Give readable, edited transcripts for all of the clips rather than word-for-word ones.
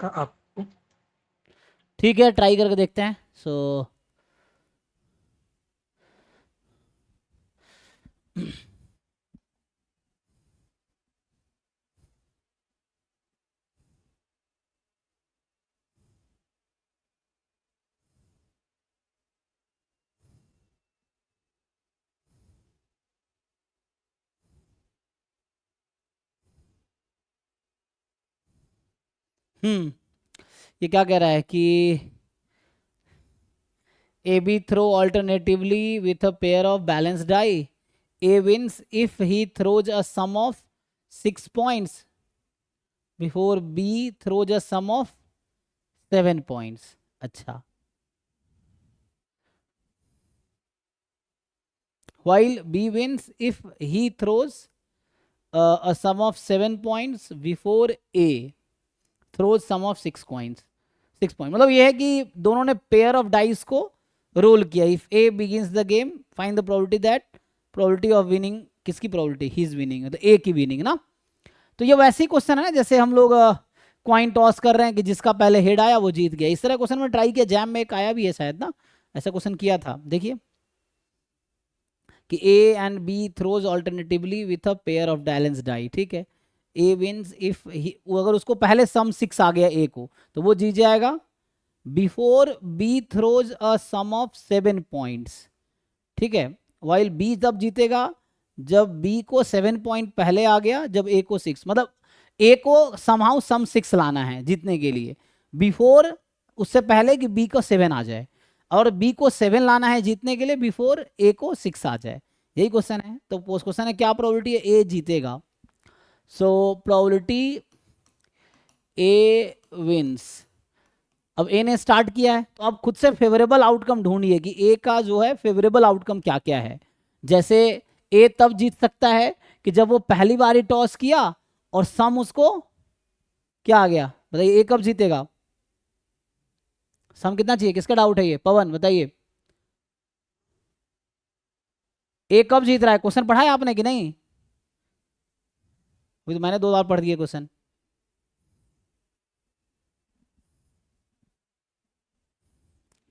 का अप। ठीक है, ट्राई करके देखते हैं। सो ये क्या कह रहा है कि AB throw alternatively with a pair of balanced die. A wins if he throws a sum of 6 points before B throws a sum of 7 points. अच्छा, while B wins if he throws a sum of 7 points before A throws sum of 6 coins. 6 point मतलब ये है कि दोनों ने pair of dice को role किया। If A begins the game find the probability that, probability of winning, किसकी probability? His winning, मतलब ए की विनिंग ना। तो ये वैसे ही क्वेश्चन है ना जैसे हम लोग क्वाइन टॉस कर रहे हैं कि जिसका पहले हेड आया वो जीत गया। इस तरह क्वेश्चन में ट्राई किया, जैम में एक आया भी है शायद ना, ऐसा क्वेश्चन किया था। देखिए कि A and B throws alternatively with a pair of balance die. ठीक है, ए विंस इफ अगर उसको पहले सम 6 आ गया ए को तो वो जीत जाएगा। Before B throws a sum of 7 points. ठीक है, वाइल बी तब जीतेगा जब बी को 7 पॉइंट पहले आ गया, जब ए को 6, मतलब ए को समहाउ सम 6 लाना है जीतने के लिए, बिफोर, उससे पहले कि बी को 7 आ जाए, और बी को 7 लाना है जीतने के लिए बिफोर ए को 6 आ जाए। यही क्वेश्चन है। तो पोस्ट क्वेश्चन है क्या प्रोबेबिलिटी है ए जीतेगा। So probability A wins. अब ए ने स्टार्ट किया है तो अब खुद से फेवरेबल आउटकम ढूंढिए कि ए का जो है फेवरेबल आउटकम क्या क्या है। जैसे ए तब जीत सकता है कि जब वो पहली बार टॉस किया और सम उसको क्या आ गया। बताइए ए कब जीतेगा? सम कितना चाहिए? किसका डाउट है ये? पवन बताइए, ए कब जीत रहा है? क्वेश्चन पढ़ा है आपने कि नहीं? अभी तो मैंने 2 बार पढ़ दिया क्वेश्चन।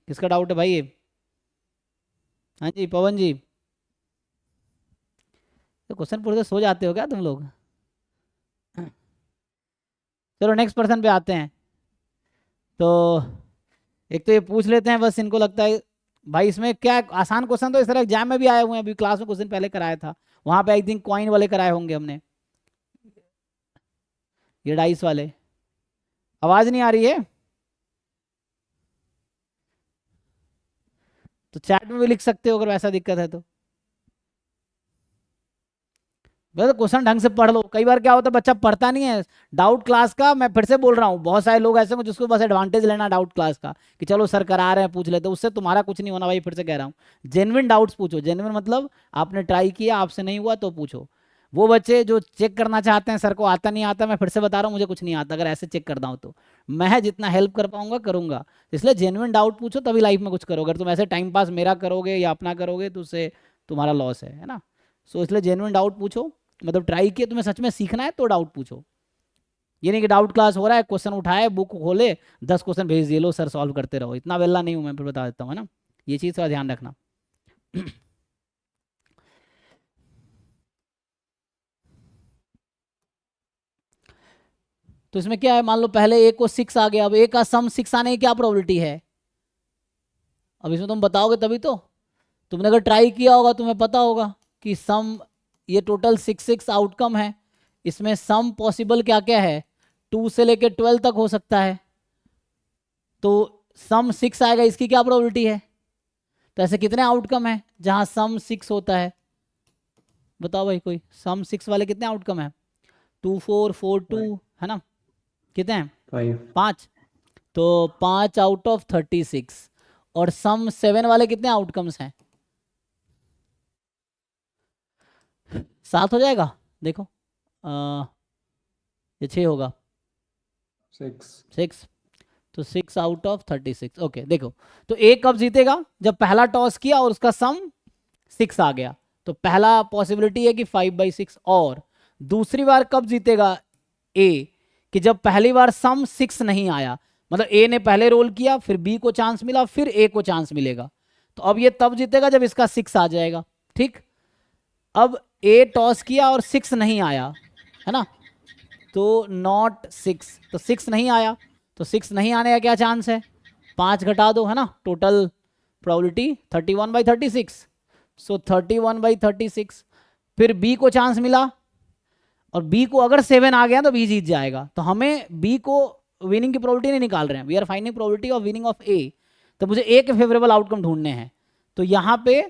किसका डाउट है भाई ये? हाँ जी पवन जी। तो क्वेश्चन पढ़ते सो जाते हो क्या तुम लोग? चलो नेक्स्ट पर्सन पे आते हैं। तो एक तो ये पूछ लेते हैं, बस इनको लगता है भाई इसमें क्या आसान क्वेश्चन, तो इस तरह एग्जाम में भी आए हुए हैं। अभी क्लास में क्वेश्चन पहले कराया था, वहां पे आई थिंक कॉइन वाले कराए होंगे हमने, ये डाइस वाले। आवाज नहीं आ रही है तो चैट में भी लिख सकते हो अगर वैसा दिक्कत है तो। वैसे क्वेश्चन ढंग से पढ़ लो। कई बार क्या होता है बच्चा पढ़ता नहीं है। डाउट क्लास का, मैं फिर से बोल रहा हूँ, बहुत सारे लोग ऐसे हैं जिसको बस एडवांटेज लेना डाउट क्लास का कि चलो सर करा रहे हैं पूछ लेते, उससे तुम्हारा कुछ नहीं होना भाई। फिर से कह रहा हूँ, जेन्युइन डाउट्स पूछो। जेन्युइन मतलब आपने ट्राई किया, आपसे नहीं हुआ तो पूछो। वो बच्चे जो चेक करना चाहते हैं सर को आता नहीं आता, मैं फिर से बता रहा हूँ मुझे कुछ नहीं आता, अगर ऐसे चेक करता हूँ तो मैं जितना हेल्प कर पाऊंगा करूंगा। इसलिए जेन्युइन डाउट पूछो तभी लाइफ में कुछ करोगे। अगर तुम ऐसे टाइम पास मेरा करोगे या अपना करोगे तो उससे तुम्हारा लॉस है ना। सो इसलिए जेन्युइन डाउट पूछो, मतलब ट्राई किए, तुम्हें सच में सीखना है तो डाउट पूछो। ये नहीं कि डाउट क्लास हो रहा है, क्वेश्चन उठाए, बुक खोले, 10 क्वेश्चन भेज दिए, लो सर सॉल्व करते रहो। इतना वेला नहीं हूं मैं, फिर बता देता हूँ, है ना। ये चीज़ का ध्यान रखना। तो इसमें क्या है, मान लो पहले ए को 6 आ गया, अब ए का सम 6 आने की क्या प्रोबेबिलिटी है? अब इसमें तुम बताओगे तभी तो। तुमने अगर ट्राई किया होगा तुम्हें पता होगा कि सम, ये टोटल 6 आउटकम है, इसमें सम पॉसिबल क्या क्या है, 2 से लेके 12 तक हो सकता है। तो सम 6 आएगा, इसकी क्या प्रोबेबिलिटी है? तो ऐसे कितने आउटकम है जहां सम 6 होता है? बताओ भाई कोई, सम 6 वाले कितने आउटकम है? 2 4 4 2, है ना। कितने हैं? 5। 5। तो 5 आउट ऑफ 36। और सम 7 वाले कितने आउटकम्स हैं? 7 हो जाएगा। देखो ये 6 होगा। 6। तो 6 आउट ऑफ 36। ओके देखो, तो ए कब जीतेगा? जब पहला टॉस किया और उसका सम 6 आ गया। तो पहला पॉसिबिलिटी है कि 5/6। और दूसरी बार कब जीतेगा ए? कि जब पहली बार सम 6 नहीं आया, मतलब ए ने पहले रोल किया, फिर बी को चांस मिला, फिर ए को चांस मिलेगा, तो अब ये तब जीतेगा जब इसका 6 आ जाएगा। ठीक, अब ए टॉस किया और 6 नहीं आया, है ना, तो नॉट 6, तो 6 नहीं आया, तो 6 नहीं आने का क्या चांस है, 5 घटा दो, है ना, टोटल प्रोबेबिलिटी 31/36, सो 31/36। फिर बी को चांस मिला, और बी को अगर 7 आ गया तो बी जीत जाएगा, तो हमें बी को विनिंग की प्रोबेबिलिटी नहीं निकाल रहे हैं, we are finding probability of winning of A, तो मुझे ए के फेवरेबल आउटकम ढूंढने हैं। तो यहाँ पे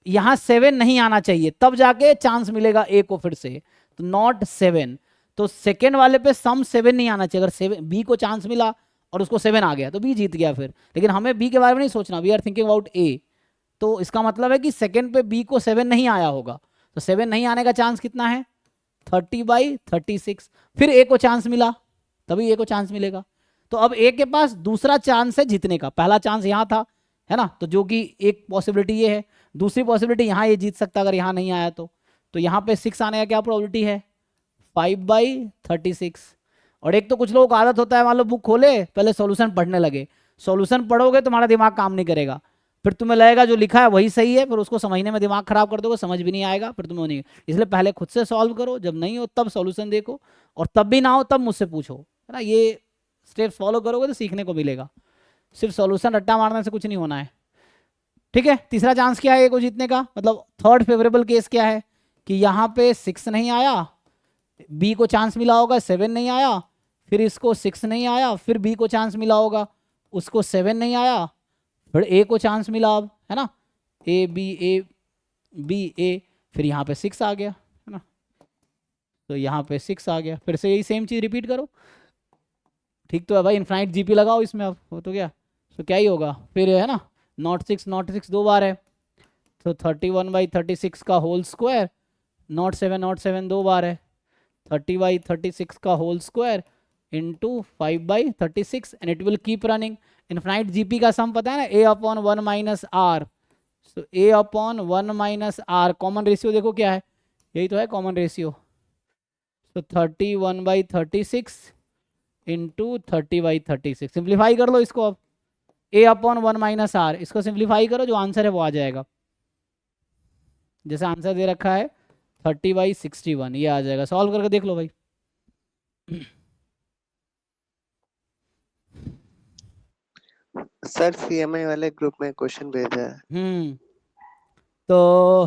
यहाँ 7 नहीं आना चाहिए, तब जाके चांस मिलेगा ए को फिर से, तो नॉट 7, तो सेकेंड वाले पे सम 7 नहीं आना चाहिए, अगर 7 बी को चांस मिला और उसको 7 आ गया तो बी जीत गया फिर, लेकिन हमें बी के बारे में नहीं सोचना, वी आर थिंकिंग अबाउट ए, तो इसका मतलब है कि सेकेंड पे बी को 7 नहीं आया होगा, तो 7 नहीं आने का चांस कितना है, 30/36। फिर ए को चांस मिला, तभी ए को चांस मिलेगा, तो अब ए के पास दूसरा चांस है जीतने का, पहला चांस यहाँ था, है ना, तो जो कि एक पॉसिबिलिटी ये है, दूसरी पॉसिबिलिटी यहाँ ये जीत सकता अगर यहाँ नहीं आया तो यहाँ पे 6 आने का क्या प्रोबेबिलिटी है, 5/36। और एक तो कुछ लोगों को आदत होता है, मान लो बुक खोले पहले सॉल्यूशन पढ़ने लगे, सॉल्यूशन पढ़ोगे तुम्हारा दिमाग काम नहीं करेगा, फिर तुम्हें लगेगा जो लिखा है वही सही है, फिर उसको समझने में दिमाग खराब कर दोगे, समझ भी नहीं आएगा, फिर तुम्हें नहीं, इसलिए पहले खुद से सॉल्व करो, जब नहीं हो तब सॉल्यूशन देखो, और तब भी ना हो तब मुझसे पूछो, है ना, ये स्टेप्स फॉलो करोगे तो सीखने को मिलेगा, सिर्फ सॉल्यूशन रट्टा मारने से कुछ नहीं होना है। ठीक है, तीसरा चांस क्या है ए को जीतने का, मतलब थर्ड फेवरेबल केस क्या है कि यहाँ पे 6 नहीं आया, बी को चांस मिला होगा, 7 नहीं आया, फिर इसको 6 नहीं आया, फिर बी को चांस मिला होगा, उसको 7 नहीं आया, फिर ए को चांस मिला, अब है ना, ए बी ए, फिर यहाँ पे 6 आ गया, है ना, तो यहाँ पे 6 आ गया, फिर से यही सेम चीज़ रिपीट करो। ठीक तो है भाई, इनफाइनाइट जीपी लगाओ इसमें, अब हो तो गया, तो क्या ही होगा फिर, है ना, नॉट 6 दो बार है, तो 31/36 का होल स्क्वायर, नॉट 7 दो बार है, 30/36 का whole square into 5/36, and it will keep running. Infinite GP का सम पता है ना, A upon 1 minus R, so A upon 1 minus R, common ratio देखो क्या है, यही तो है कॉमन रेशियो, तो 31/36 इंटू 30/36, सिंप्लीफाई कर लो इसको, अब ए अपॉन 1 माइनस आर, इसको सिंप्लीफाई करो, जो आंसर है वो आ जाएगा, जैसे आंसर दे रखा है 30/61, ये आ जाएगा, सॉल्व करके देख लो भाई। सर सीएमआई वाले ग्रुप में क्वेश्चन भेजा है। तो